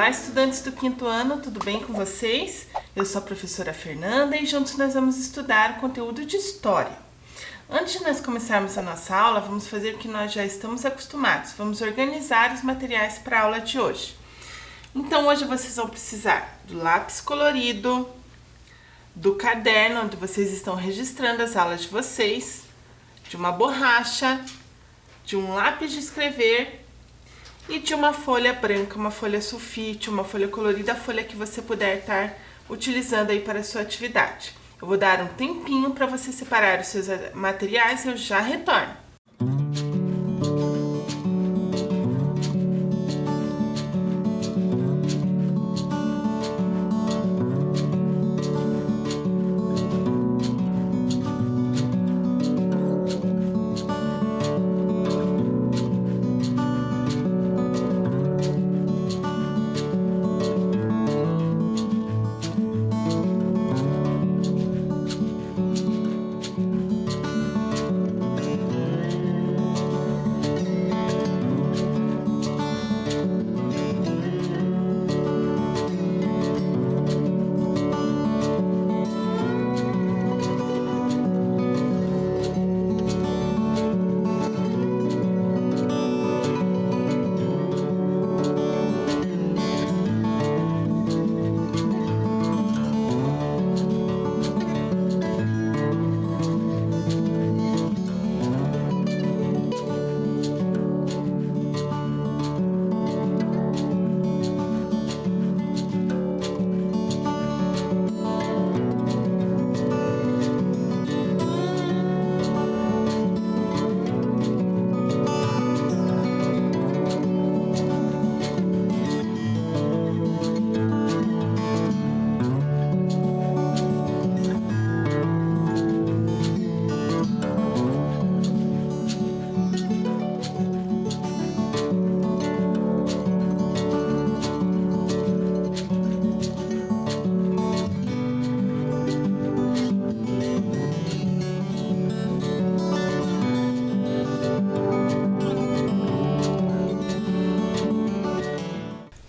Olá, estudantes do quinto ano, tudo bem com vocês? Eu sou a professora Fernanda e juntos nós vamos estudar conteúdo de história. Antes de nós começarmos a nossa aula, vamos fazer o que nós já estamos acostumados. Vamos organizar os materiais para a aula de hoje. Então, hoje vocês vão precisar do lápis colorido, do caderno onde vocês estão registrando as aulas de vocês, de uma borracha, de um lápis de escrever e de uma folha branca, uma folha sulfite, uma folha colorida, a folha que você puder estar utilizando aí para a sua atividade. Eu vou dar um tempinho para você separar os seus materiais e eu já retorno.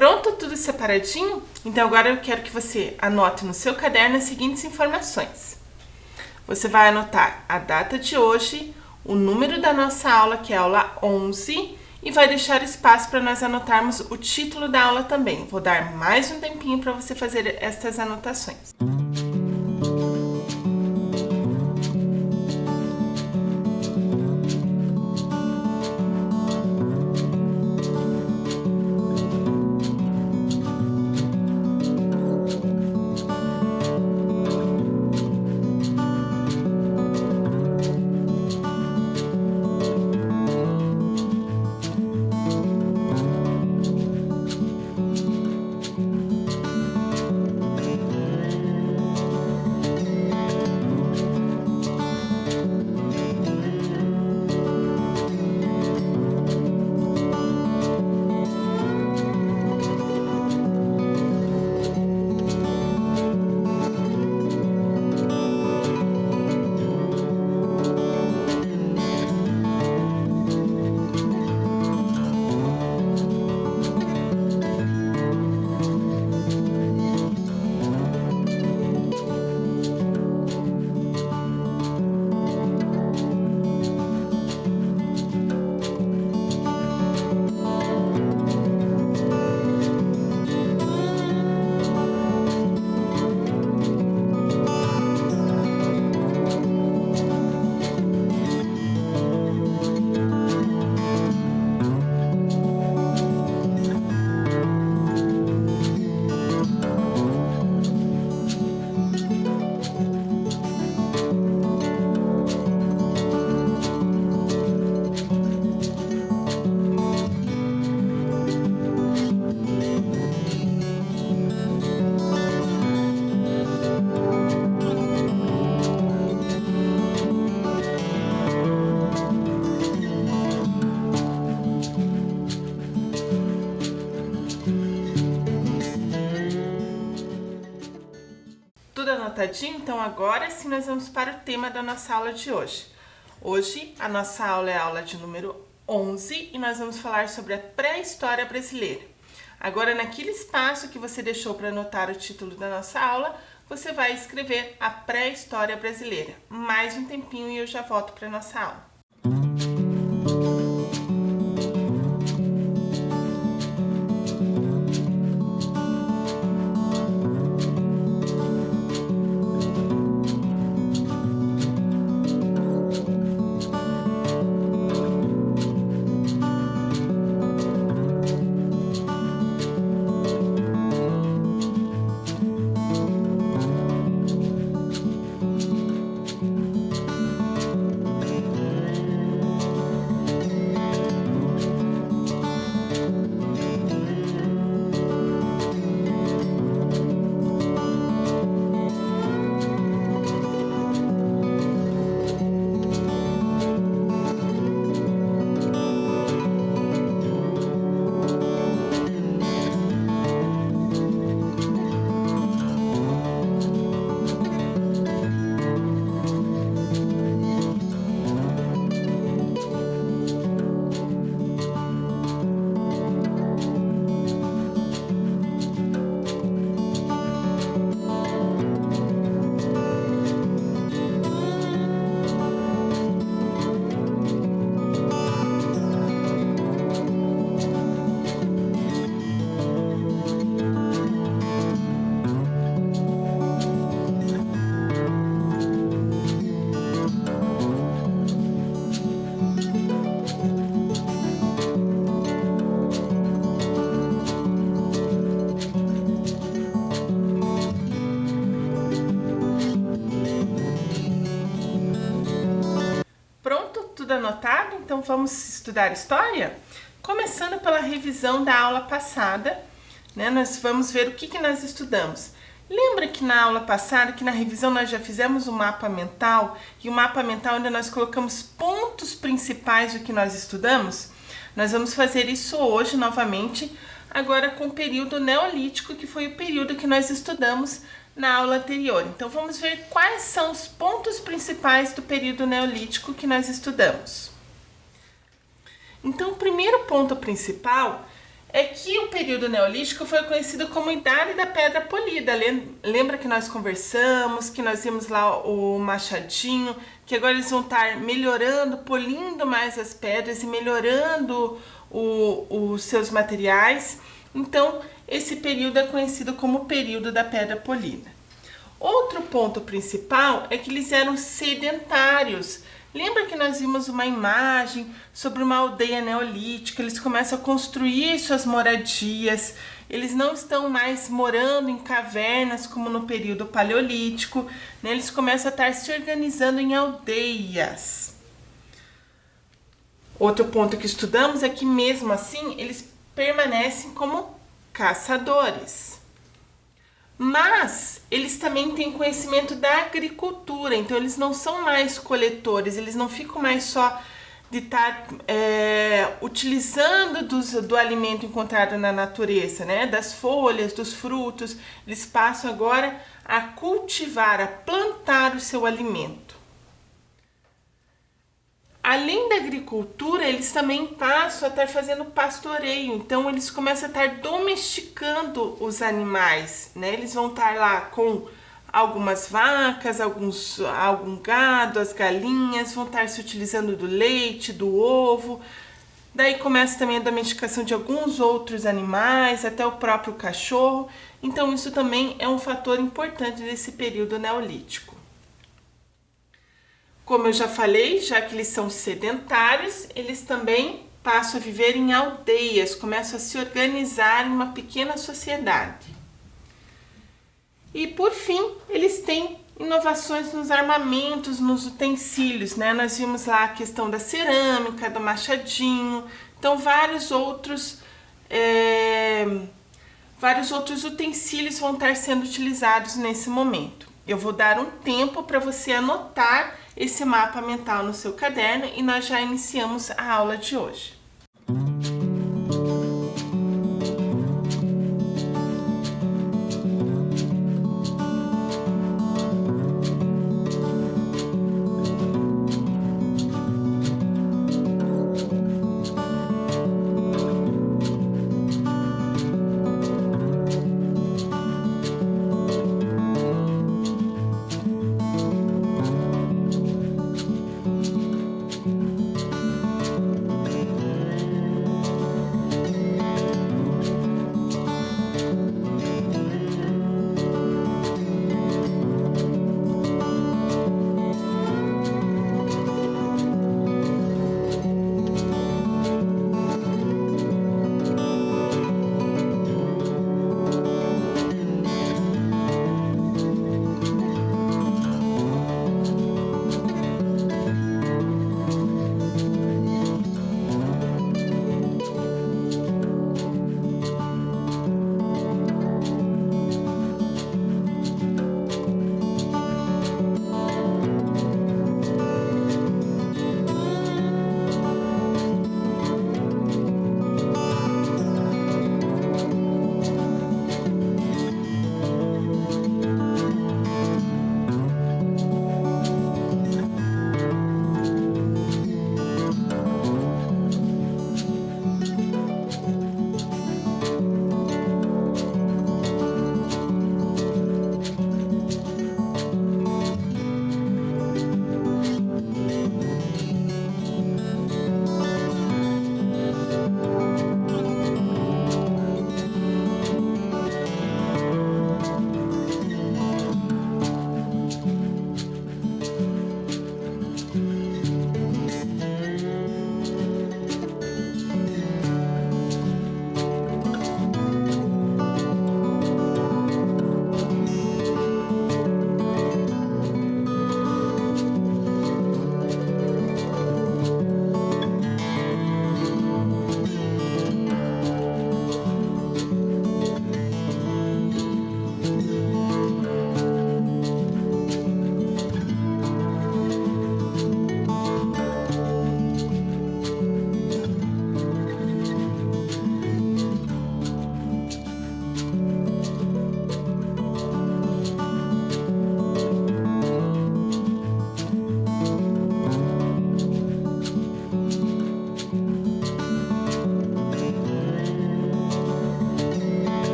Pronto, tudo separadinho? Então agora eu quero que você anote no seu caderno as seguintes informações. Você vai anotar a data de hoje, o número da nossa aula, que é a aula 11, e vai deixar espaço para nós anotarmos o título da aula também. Vou dar mais um tempinho para você fazer estas anotações. Tudo anotadinho? Então agora sim nós vamos para o tema da nossa aula de hoje. Hoje a nossa aula é a aula de número 11 e nós vamos falar sobre a pré-história brasileira. Agora, naquele espaço que você deixou para anotar o título da nossa aula, você vai escrever a pré-história brasileira. Mais um tempinho e eu já volto para a nossa aula. Tudo anotado? Então vamos estudar história? Começando pela revisão da aula passada, né? Nós vamos ver o que nós estudamos. Lembra que na aula passada, que na revisão nós já fizemos um mapa mental, e o mapa mental onde nós colocamos pontos principais do que nós estudamos? Nós vamos fazer isso hoje novamente, agora com o período neolítico, que foi o período que nós estudamos na aula anterior. Então vamos ver quais são os pontos principais do período neolítico que nós estudamos. Então o primeiro ponto principal é que o período neolítico foi conhecido como Idade da Pedra Polida. Lembra que nós conversamos, que nós vimos lá o machadinho, que agora eles vão estar melhorando, polindo mais as pedras e melhorando os seus materiais. Então, esse período é conhecido como o período da Pedra Polida. Outro ponto principal é que eles eram sedentários. Lembra que nós vimos uma imagem sobre uma aldeia neolítica? Eles começam a construir suas moradias. Eles não estão mais morando em cavernas como no período paleolítico, né? Eles começam a estar se organizando em aldeias. Outro ponto que estudamos é que mesmo assim eles permanecem como caçadores. Mas eles também têm conhecimento da agricultura, então eles não são mais coletores, eles não ficam mais só de estar utilizando do alimento encontrado na natureza, né? Das folhas, dos frutos, eles passam agora a cultivar, a plantar o seu alimento. Além da agricultura, eles também passam a estar fazendo pastoreio, então eles começam a estar domesticando os animais, né? Eles vão estar lá com algumas vacas, algum gado, as galinhas, vão estar se utilizando do leite, do ovo. Daí começa também a domesticação de alguns outros animais, até o próprio cachorro. Então isso também é um fator importante desse período neolítico. Como eu já falei, já que eles são sedentários, eles também passam a viver em aldeias, começam a se organizar em uma pequena sociedade. E por fim, eles têm inovações nos armamentos, nos utensílios, né? Nós vimos lá a questão da cerâmica, do machadinho, então vários outros utensílios vão estar sendo utilizados nesse momento. Eu vou dar um tempo para você anotar esse mapa mental no seu caderno e nós já iniciamos a aula de hoje.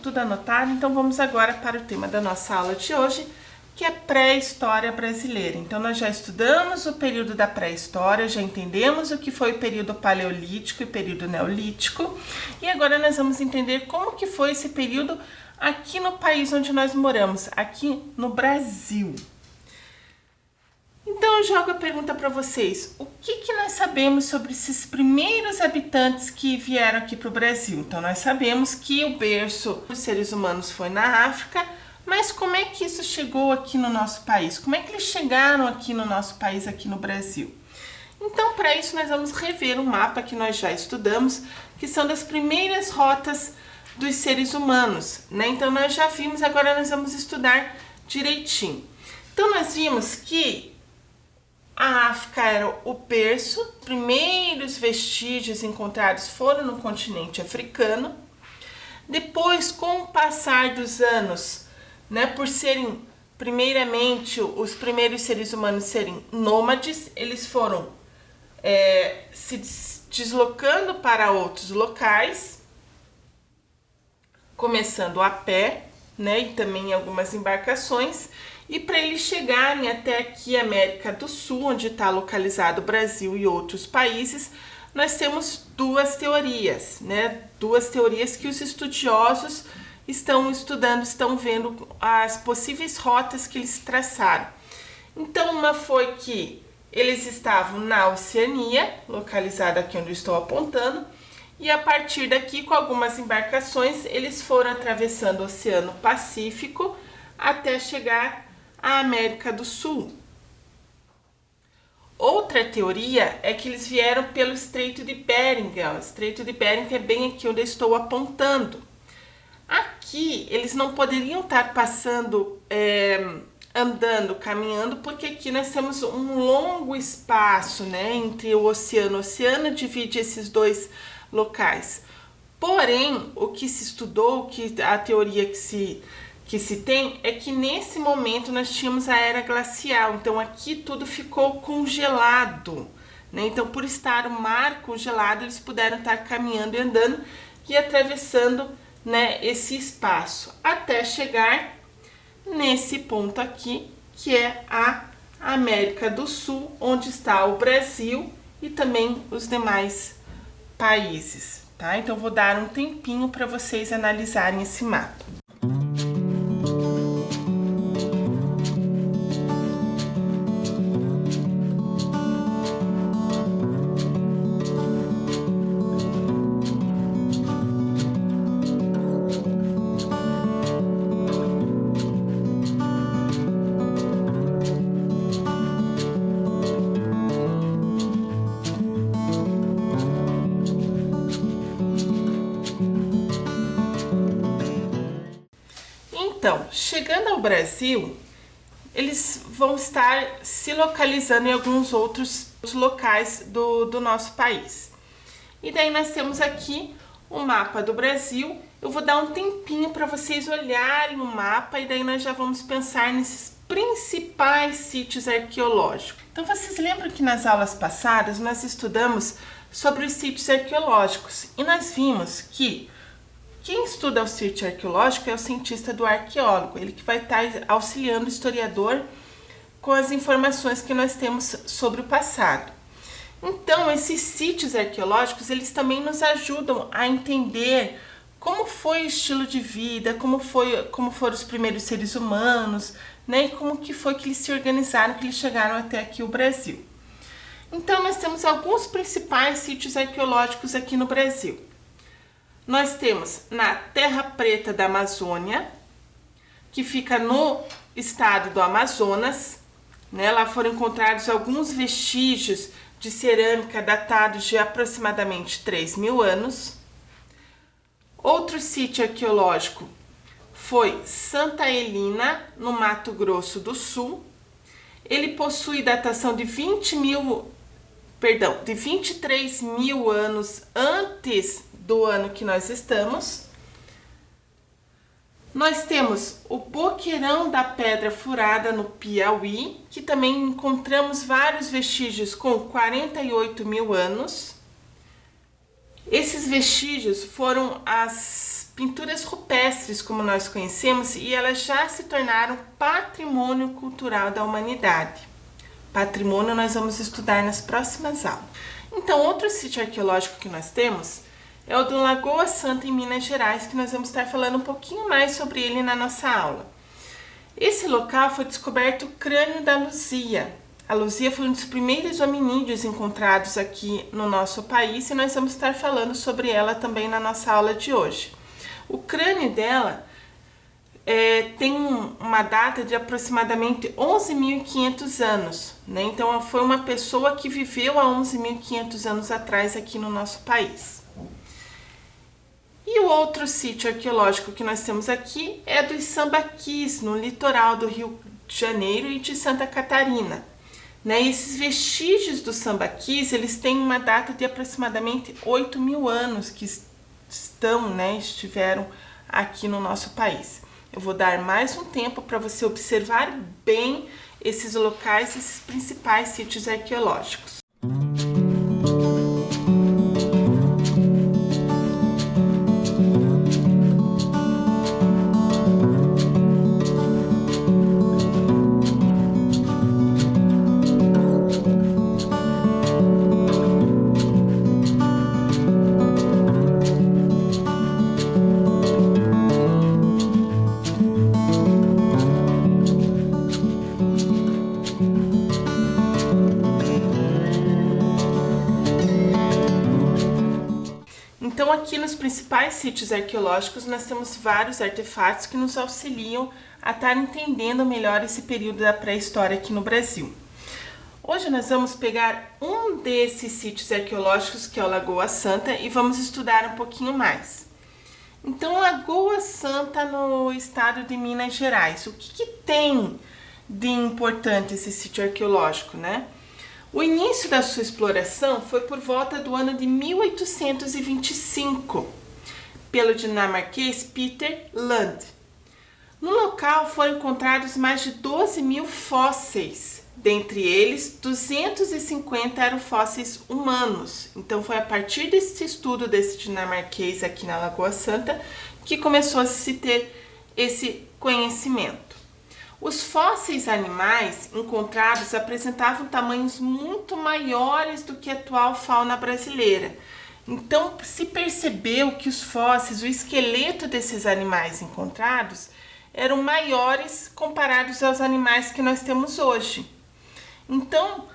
tudo anotado, então vamos agora para o tema da nossa aula de hoje, que é pré-história brasileira. Então nós já estudamos o período da pré-história, já entendemos o que foi o período paleolítico e período neolítico, e agora nós vamos entender como que foi esse período aqui no país onde nós moramos, aqui no Brasil. Então eu jogo a pergunta para vocês, o que nós sabemos sobre esses primeiros habitantes que vieram aqui para o Brasil? Então nós sabemos que o berço dos seres humanos foi na África, mas como é que isso chegou aqui no nosso país? Como é que eles chegaram aqui no nosso país, aqui no Brasil? Então para isso nós vamos rever um mapa que nós já estudamos, que são das primeiras rotas dos seres humanos, né? Então nós já vimos, agora nós vamos estudar direitinho. Então nós vimos que a África era o berço, os primeiros vestígios encontrados foram no continente africano. Depois, com o passar dos anos, né, por serem primeiramente os primeiros seres humanos serem nômades, eles foram se deslocando para outros locais, começando a pé, né, e também em algumas embarcações. E para eles chegarem até aqui, América do Sul, onde está localizado o Brasil e outros países, nós temos duas teorias, né? Duas teorias que os estudiosos estão estudando, estão vendo as possíveis rotas que eles traçaram. Então, uma foi que eles estavam na Oceania, localizada aqui onde eu estou apontando, e a partir daqui, com algumas embarcações, eles foram atravessando o Oceano Pacífico até chegar à América do Sul. Outra teoria é que eles vieram pelo Estreito de Bering. O Estreito de Bering é bem aqui onde eu estou apontando. Aqui eles não poderiam estar passando, andando, caminhando, porque aqui nós temos um longo espaço, né, entre o oceano. O oceano divide esses dois locais. Porém, o que se estudou, a teoria que se tem é que nesse momento nós tínhamos a era glacial, então aqui tudo ficou congelado, né? Então, por estar o mar congelado, eles puderam estar caminhando e andando e atravessando, né, esse espaço até chegar nesse ponto aqui, que é a América do Sul, onde está o Brasil e também os demais países, tá? Então vou dar um tempinho para vocês analisarem esse mapa. Então, chegando ao Brasil, eles vão estar se localizando em alguns outros locais do nosso país. E daí nós temos aqui o mapa do Brasil. Eu vou dar um tempinho para vocês olharem o mapa e daí nós já vamos pensar nesses principais sítios arqueológicos. Então vocês lembram que nas aulas passadas nós estudamos sobre os sítios arqueológicos e nós vimos que quem estuda o sítio arqueológico é o cientista do arqueólogo, ele que vai estar auxiliando o historiador com as informações que nós temos sobre o passado. Então, esses sítios arqueológicos, eles também nos ajudam a entender como foi o estilo de vida, como foram os primeiros seres humanos, né? E como que foi que eles se organizaram, que eles chegaram até aqui o Brasil. Então, nós temos alguns principais sítios arqueológicos aqui no Brasil. Nós temos na Terra Preta da Amazônia, que fica no estado do Amazonas, né? Lá foram encontrados alguns vestígios de cerâmica datados de aproximadamente 3.000 anos. Outro sítio arqueológico foi Santa Helena, no Mato Grosso do Sul. Ele possui datação de 23.000 anos antes do ano que nós estamos. Nós temos o Boqueirão da Pedra Furada, no Piauí, que também encontramos vários vestígios com 48.000 anos. Esses vestígios foram as pinturas rupestres, como nós conhecemos, e elas já se tornaram patrimônio cultural da humanidade. Patrimônio nós vamos estudar nas próximas aulas. Então, outro sítio arqueológico que nós temos é o do Lagoa Santa, em Minas Gerais, que nós vamos estar falando um pouquinho mais sobre ele na nossa aula. Esse local foi descoberto o crânio da Luzia. A Luzia foi um dos primeiros hominídeos encontrados aqui no nosso país e nós vamos estar falando sobre ela também na nossa aula de hoje. O crânio dela tem uma data de aproximadamente 11.500 anos, né? Então foi uma pessoa que viveu há 11.500 anos atrás aqui no nosso país. E o outro sítio arqueológico que nós temos aqui é dos Sambaquis, no litoral do Rio de Janeiro e de Santa Catarina. Né? Esses vestígios dos Sambaquis, eles têm uma data de aproximadamente 8.000 anos que estiveram aqui no nosso país. Eu vou dar mais um tempo para você observar bem esses locais, esses principais sítios arqueológicos. Então, aqui nos principais sítios arqueológicos, nós temos vários artefatos que nos auxiliam a estar entendendo melhor esse período da pré-história aqui no Brasil. Hoje nós vamos pegar um desses sítios arqueológicos, que é o Lagoa Santa, e vamos estudar um pouquinho mais. Então, Lagoa Santa no estado de Minas Gerais. O que tem de importante esse sítio arqueológico, né? O início da sua exploração foi por volta do ano de 1825, pelo dinamarquês Peter Lund. No local foram encontrados mais de 12.000 fósseis, dentre eles 250 eram fósseis humanos. Então foi a partir desse estudo desse dinamarquês aqui na Lagoa Santa que começou a se ter esse conhecimento. Os fósseis animais encontrados apresentavam tamanhos muito maiores do que a atual fauna brasileira. Então, se percebeu que os fósseis, o esqueleto desses animais encontrados, eram maiores comparados aos animais que nós temos hoje. Então,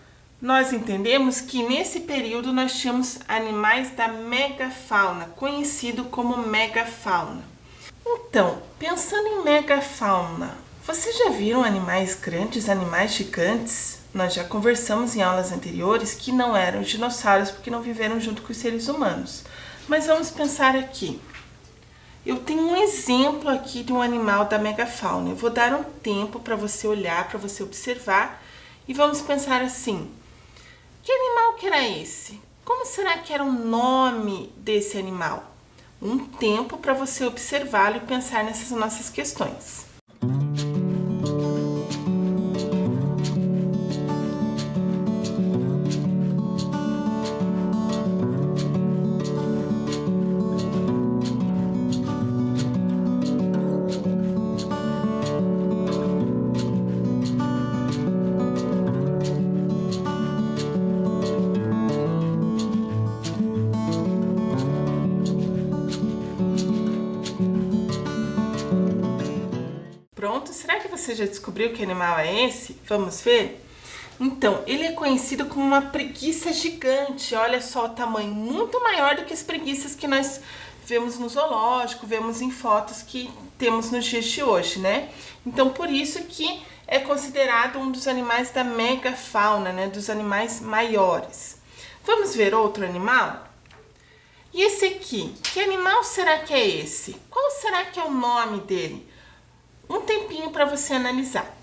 nós entendemos que nesse período nós tínhamos animais da megafauna, conhecido como megafauna. Então, pensando em megafauna, vocês já viram animais grandes, animais gigantes? Nós já conversamos em aulas anteriores que não eram dinossauros porque não viveram junto com os seres humanos. Mas vamos pensar aqui. Eu tenho um exemplo aqui de um animal da megafauna. Eu vou dar um tempo para você olhar, para você observar e vamos pensar assim. Que animal que era esse? Como será que era o nome desse animal? Um tempo para você observá-lo e pensar nessas nossas questões. Pronto, será que você já descobriu que animal é esse? Vamos ver? Então, ele é conhecido como uma preguiça gigante. Olha só o tamanho, muito maior do que as preguiças que nós vemos no zoológico, vemos em fotos que temos nos dias de hoje, né? Então, por isso que é considerado um dos animais da megafauna, né? Dos animais maiores. Vamos ver outro animal? E esse aqui? Que animal será que é esse? Qual será que é o nome dele? Um tempinho para você analisar.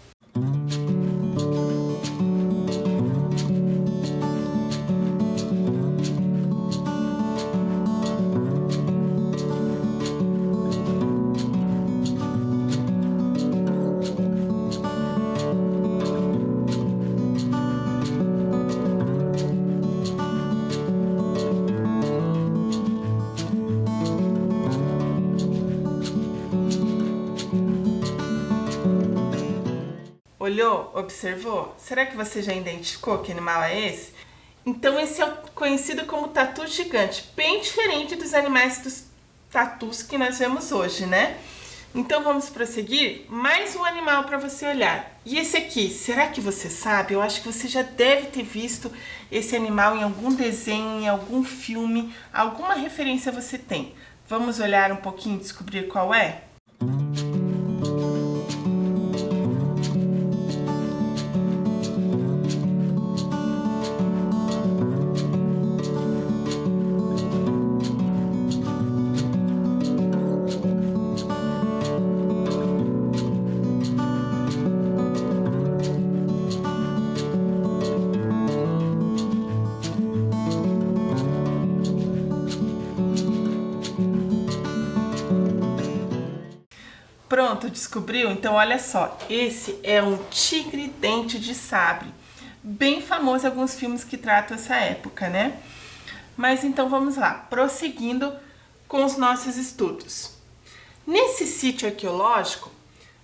Olhou? Observou? Será que você já identificou que animal é esse? Então esse é conhecido como tatu gigante, bem diferente dos animais dos tatus que nós vemos hoje, né? Então vamos prosseguir? Mais um animal para você olhar. E esse aqui, será que você sabe? Eu acho que você já deve ter visto esse animal em algum desenho, em algum filme, alguma referência você tem. Vamos olhar um pouquinho e descobrir qual é? Pronto, descobriu? Então olha só, esse é um tigre-dente de sabre, bem famoso em alguns filmes que tratam essa época, né? Mas então vamos lá, prosseguindo com os nossos estudos. Nesse sítio arqueológico,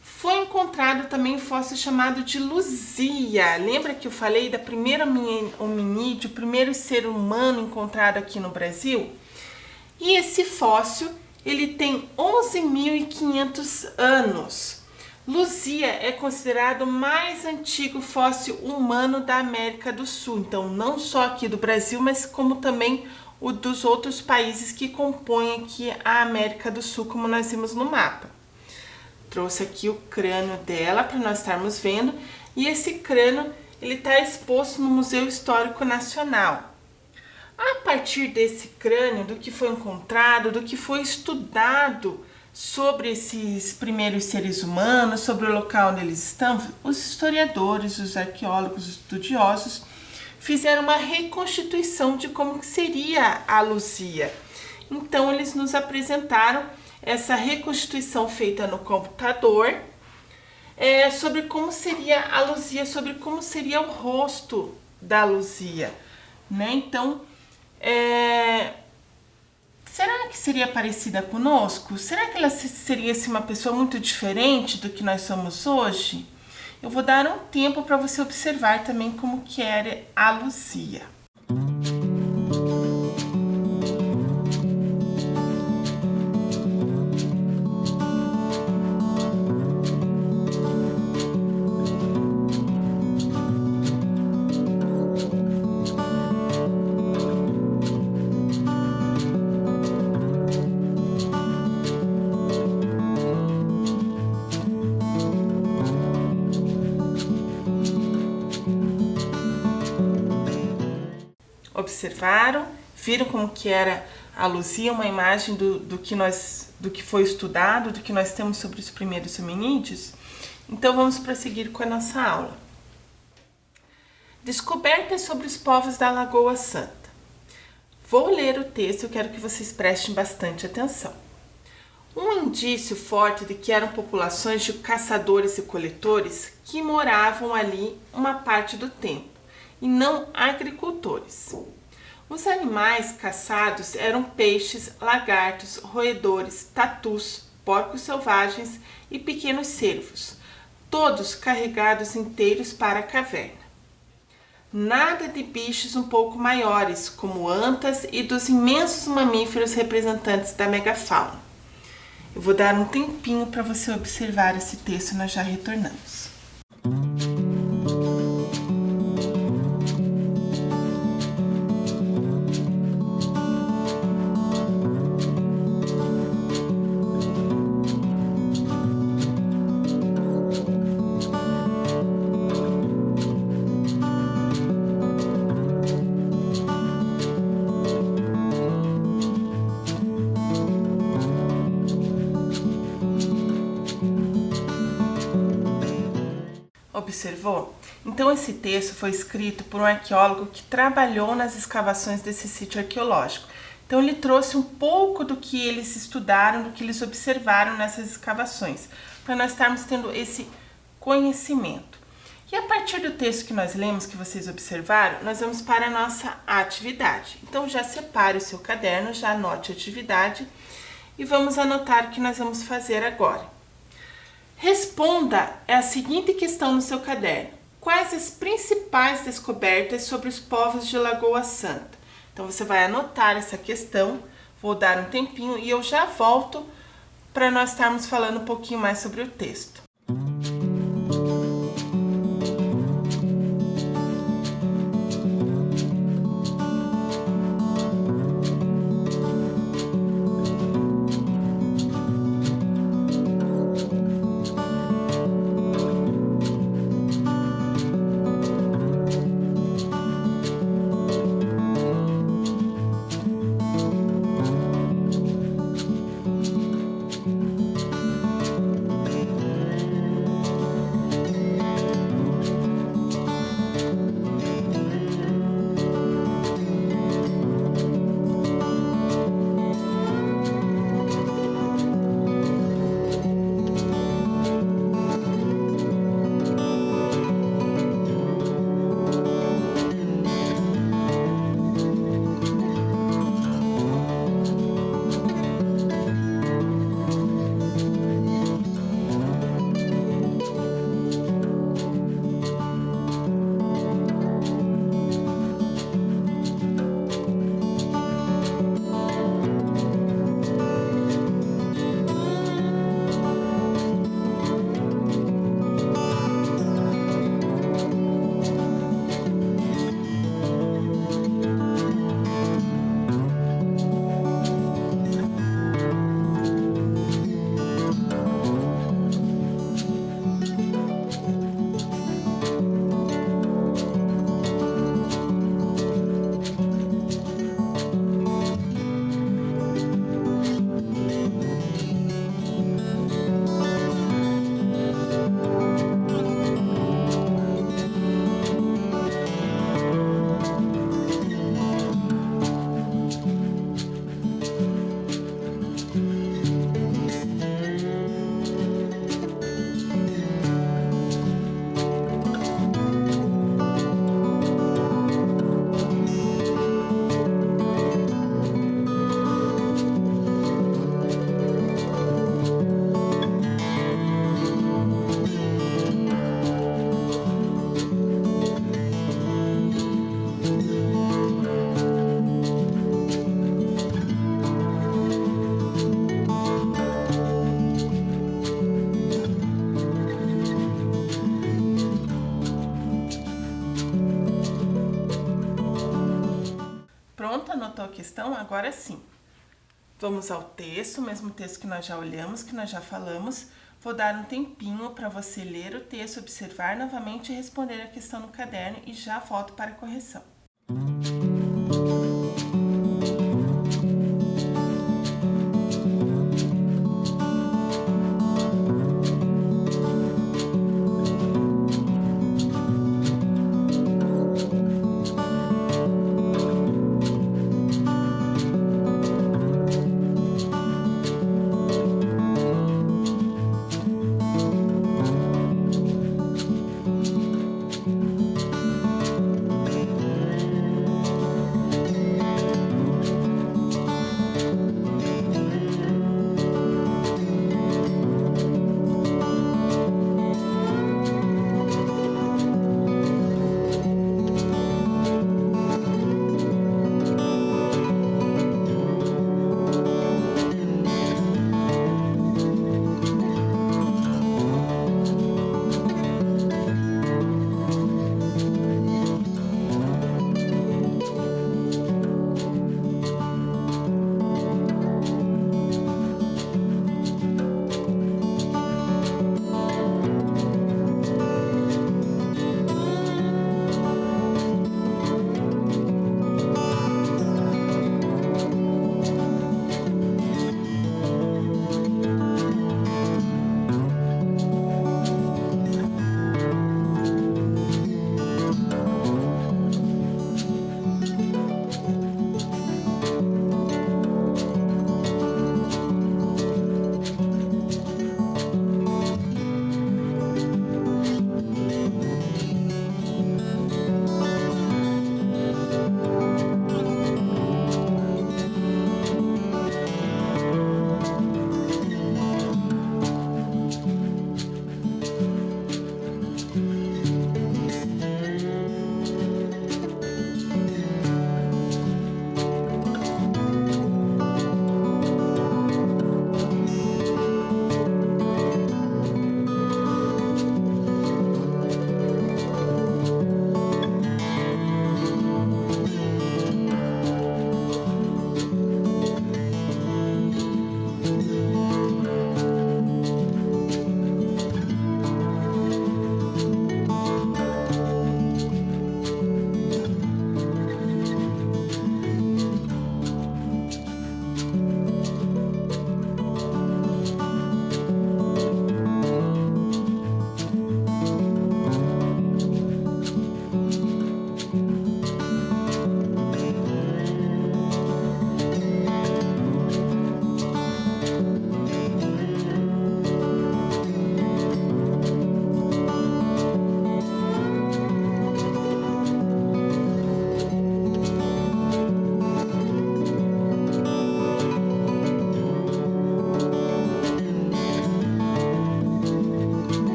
foi encontrado também um fóssil chamado de Luzia. Lembra que eu falei da primeira hominídeo, o primeiro ser humano encontrado aqui no Brasil? E esse fóssil, ele tem 11.500 anos. Luzia é considerado o mais antigo fóssil humano da América do Sul. Então, não só aqui do Brasil, mas como também o dos outros países que compõem aqui a América do Sul, como nós vimos no mapa. Trouxe aqui o crânio dela para nós estarmos vendo. E esse crânio, ele está exposto no Museu Histórico Nacional. A partir desse crânio, do que foi encontrado, do que foi estudado sobre esses primeiros seres humanos, sobre o local onde eles estão, os historiadores, os arqueólogos, os estudiosos fizeram uma reconstituição de como seria a Luzia. Então, eles nos apresentaram essa reconstituição feita no computador sobre como seria a Luzia, sobre como seria o rosto da Luzia, né? Então, será que seria parecida conosco? Será que ela seria assim, uma pessoa muito diferente do que nós somos hoje? Eu vou dar um tempo para você observar também como que era a Luzia. Observaram, viram como que era a Luzia, uma imagem do que foi estudado, do que nós temos sobre os primeiros hominídeos? Então vamos prosseguir com a nossa aula. Descobertas sobre os povos da Lagoa Santa. Vou ler o texto, eu quero que vocês prestem bastante atenção. Um indício forte de que eram populações de caçadores e coletores que moravam ali uma parte do tempo, e não agricultores. Os animais caçados eram peixes, lagartos, roedores, tatus, porcos selvagens e pequenos cervos, todos carregados inteiros para a caverna. Nada de bichos um pouco maiores, como antas e dos imensos mamíferos representantes da megafauna. Eu vou dar um tempinho para você observar esse texto e nós já retornamos. Observou? Então esse texto foi escrito por um arqueólogo que trabalhou nas escavações desse sítio arqueológico. Então ele trouxe um pouco do que eles estudaram, do que eles observaram nessas escavações, para nós estarmos tendo esse conhecimento. E a partir do texto que nós lemos, que vocês observaram, nós vamos para a nossa atividade. Então já separe o seu caderno, já anote a atividade e vamos anotar o que nós vamos fazer agora. Responda a seguinte questão no seu caderno. Quais as principais descobertas sobre os povos de Lagoa Santa? Então você vai anotar essa questão, vou dar um tempinho e eu já volto para nós estarmos falando um pouquinho mais sobre o texto. Pronto, anotou a questão? Agora sim. Vamos ao texto, o mesmo texto que nós já olhamos, que nós já falamos. Vou dar um tempinho para você ler o texto, observar novamente e responder a questão no caderno e já volto para a correção.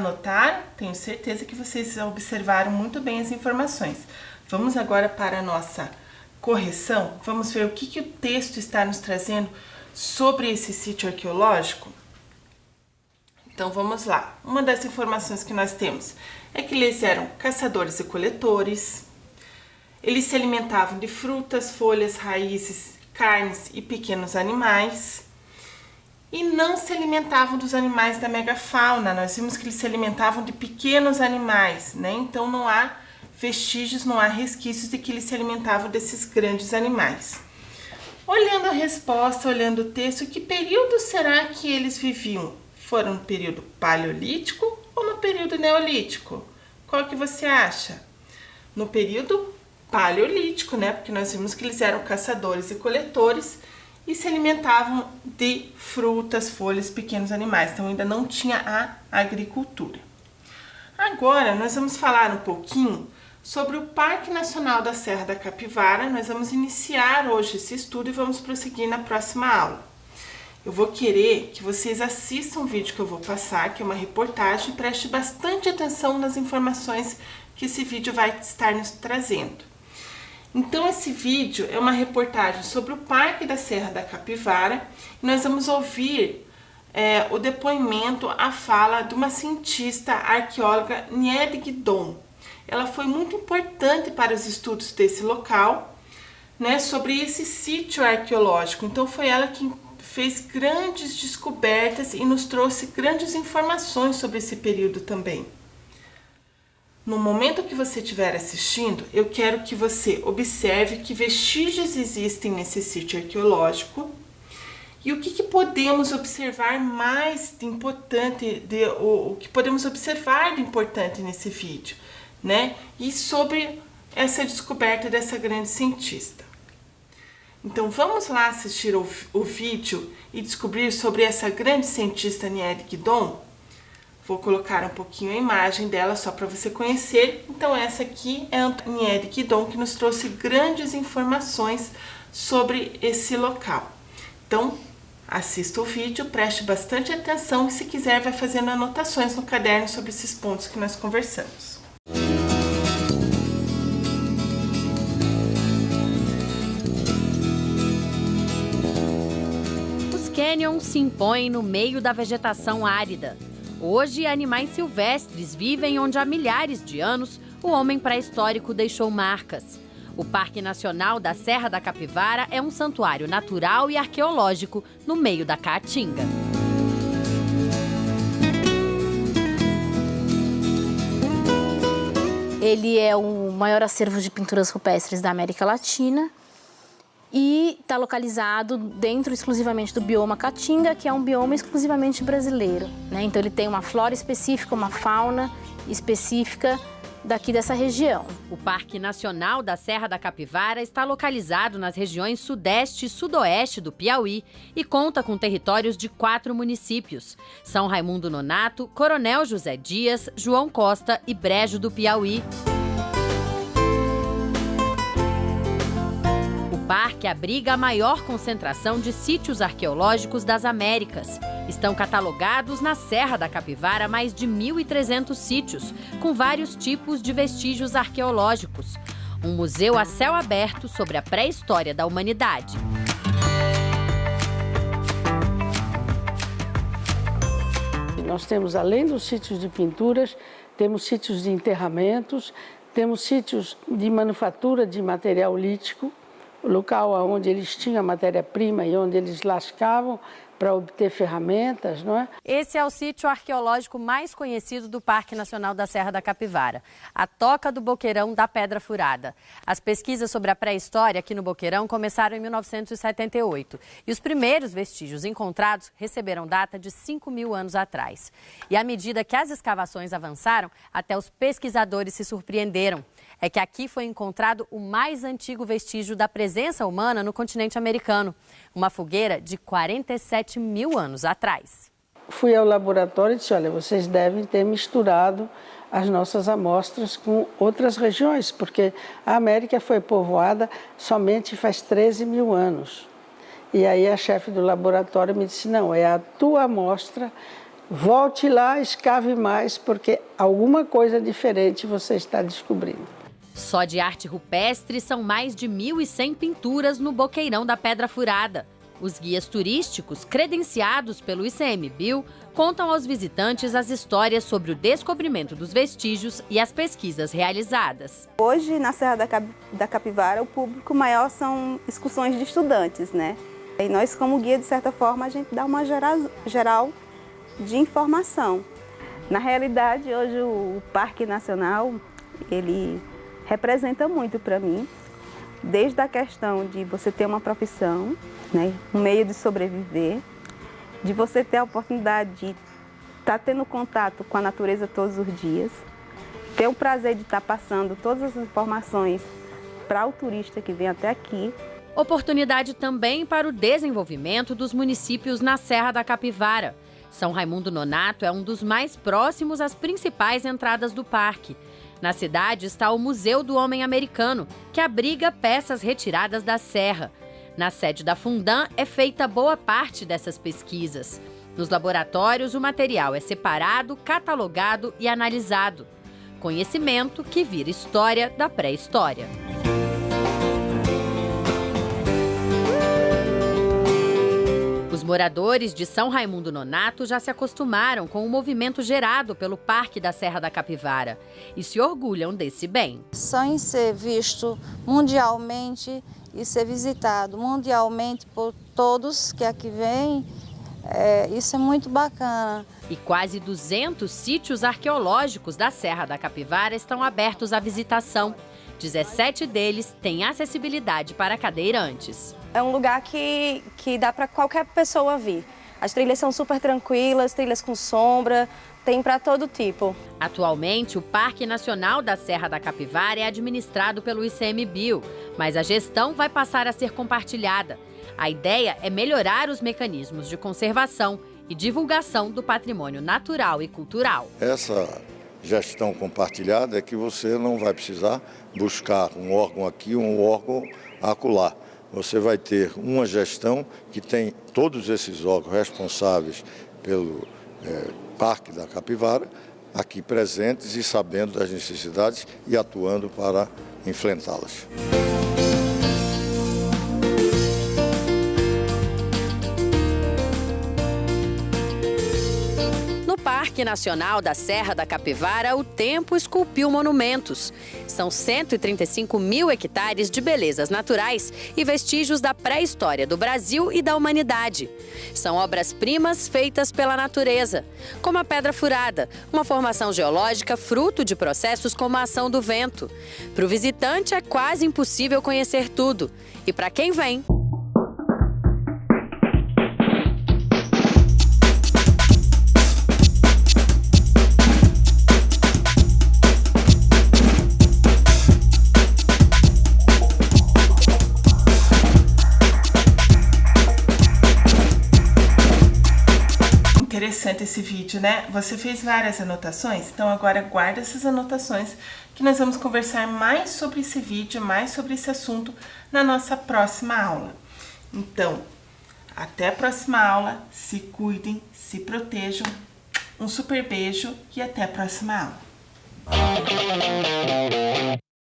anotaram? Tenho certeza que vocês observaram muito bem as informações. Vamos agora para a nossa correção. Vamos ver o que o texto está nos trazendo sobre esse sítio arqueológico? Então vamos lá. Uma das informações que nós temos é que eles eram caçadores e coletores. Eles se alimentavam de frutas, folhas, raízes, carnes e pequenos animais. E não se alimentavam dos animais da megafauna. Nós vimos que eles se alimentavam de pequenos animais, né? Então não há vestígios, não há resquícios de que eles se alimentavam desses grandes animais. Olhando a resposta, olhando o texto, que período será que eles viviam? Foram no período paleolítico ou no período neolítico? Qual que você acha? No período paleolítico, né? Porque nós vimos que eles eram caçadores e coletores e se alimentavam de frutas, folhas, pequenos animais. Então ainda não tinha a agricultura. Agora nós vamos falar um pouquinho sobre o Parque Nacional da Serra da Capivara. Nós vamos iniciar hoje esse estudo e vamos prosseguir na próxima aula. Eu vou querer que vocês assistam o vídeo que eu vou passar, que é uma reportagem, e preste bastante atenção nas informações que esse vídeo vai estar nos trazendo. Então esse vídeo é uma reportagem sobre o Parque da Serra da Capivara e nós vamos ouvir o depoimento, a fala de uma cientista arqueóloga, Nied Guidon. Ela foi muito importante para os estudos desse local, né, sobre esse sítio arqueológico. Então foi ela que fez grandes descobertas e nos trouxe grandes informações sobre esse período também. No momento que você estiver assistindo, eu quero que você observe que vestígios existem nesse sítio arqueológico e o que podemos observar mais de importante, o que podemos observar de importante nesse vídeo, né? E sobre essa descoberta dessa grande cientista. Então vamos lá assistir o vídeo e descobrir sobre essa grande cientista Nied Guidon. Vou colocar um pouquinho a imagem dela só para você conhecer. Então essa aqui é a Nied Guidon, que nos trouxe grandes informações sobre esse local. Então assista o vídeo, preste bastante atenção e se quiser vai fazendo anotações no caderno sobre esses pontos que nós conversamos. Os cânions se impõem no meio da vegetação árida. Hoje, animais silvestres vivem onde há milhares de anos o homem pré-histórico deixou marcas. O Parque Nacional da Serra da Capivara é um santuário natural e arqueológico no meio da Caatinga. Ele é o maior acervo de pinturas rupestres da América Latina e está localizado dentro exclusivamente do bioma Caatinga, que é um bioma exclusivamente brasileiro, né? Então ele tem uma flora específica, uma fauna específica daqui dessa região. O Parque Nacional da Serra da Capivara está localizado nas regiões sudeste e sudoeste do Piauí e conta com territórios de 4 municípios: São Raimundo Nonato, Coronel José Dias, João Costa e Brejo do Piauí. O parque abriga a maior concentração de sítios arqueológicos das Américas. Estão catalogados na Serra da Capivara mais de 1.300 sítios, com vários tipos de vestígios arqueológicos. Um museu a céu aberto sobre a pré-história da humanidade. Nós temos, além dos sítios de pinturas, temos sítios de enterramentos, temos sítios de manufatura de material lítico, local onde eles tinham matéria-prima e onde eles lascavam para obter ferramentas, não é? Esse é o sítio arqueológico mais conhecido do Parque Nacional da Serra da Capivara, a Toca do Boqueirão da Pedra Furada. As pesquisas sobre a pré-história aqui no Boqueirão começaram em 1978 e os primeiros vestígios encontrados receberam data de 5.000 anos atrás. E à medida que as escavações avançaram, até os pesquisadores se surpreenderam. É que aqui foi encontrado o mais antigo vestígio da presença humana no continente americano, uma fogueira de 47.000 anos atrás. Fui ao laboratório e disse, olha, vocês devem ter misturado as nossas amostras com outras regiões, porque a América foi povoada somente faz 13.000 anos. E aí a chefe do laboratório me disse, não, é a tua amostra volte lá, escave mais, porque alguma coisa diferente você está descobrindo. Só de arte rupestre são mais de 1.100 pinturas no Boqueirão da Pedra Furada. Os guias turísticos, credenciados pelo ICMBio, contam aos visitantes as histórias sobre o descobrimento dos vestígios e as pesquisas realizadas. Hoje, na Serra da Capivara, o público maior são excursões de estudantes, né? E nós, como guia, de certa forma, a gente dá uma geral de informação. Na realidade, hoje o Parque Nacional, ele representa muito para mim, desde a questão de você ter uma profissão, né, um meio de sobreviver, de você ter a oportunidade de estar tendo contato com a natureza todos os dias, ter o prazer de estar passando todas as informações para o turista que vem até aqui. Oportunidade também para o desenvolvimento dos municípios na Serra da Capivara. São Raimundo Nonato é um dos mais próximos às principais entradas do parque. Na cidade está o Museu do Homem Americano, que abriga peças retiradas da serra. Na sede da Fundan é feita boa parte dessas pesquisas. Nos laboratórios, o material é separado, catalogado e analisado. Conhecimento que vira história da pré-história. Os moradores de São Raimundo Nonato já se acostumaram com o movimento gerado pelo Parque da Serra da Capivara e se orgulham desse bem. Só em ser visto mundialmente e ser visitado mundialmente por todos que aqui vêm, isso é muito bacana. E quase 200 sítios arqueológicos da Serra da Capivara estão abertos à visitação. 17 deles têm acessibilidade para cadeirantes. É um lugar que dá para qualquer pessoa vir. As trilhas são super tranquilas, trilhas com sombra, tem para todo tipo. Atualmente, o Parque Nacional da Serra da Capivara é administrado pelo ICMBio, mas a gestão vai passar a ser compartilhada. A ideia é melhorar os mecanismos de conservação e divulgação do patrimônio natural e cultural. Essa gestão compartilhada é que você não vai precisar buscar um órgão aqui, um órgão acolá. Você vai ter uma gestão que tem todos esses órgãos responsáveis pelo Parque da Capivara aqui presentes e sabendo das necessidades e atuando para enfrentá-las. No Parque Nacional da Serra da Capivara, o tempo esculpiu monumentos. São 135 mil hectares de belezas naturais e vestígios da pré-história do Brasil e da humanidade. São obras-primas feitas pela natureza, como a Pedra Furada, uma formação geológica fruto de processos como a ação do vento. Para o visitante é quase impossível conhecer tudo. E para quem vem, interessante esse vídeo, né? Você fez várias anotações, então agora guarda essas anotações que nós vamos conversar mais sobre esse vídeo, mais sobre esse assunto na nossa próxima aula. Então, até a próxima aula, se cuidem, se protejam, um super beijo e até a próxima aula.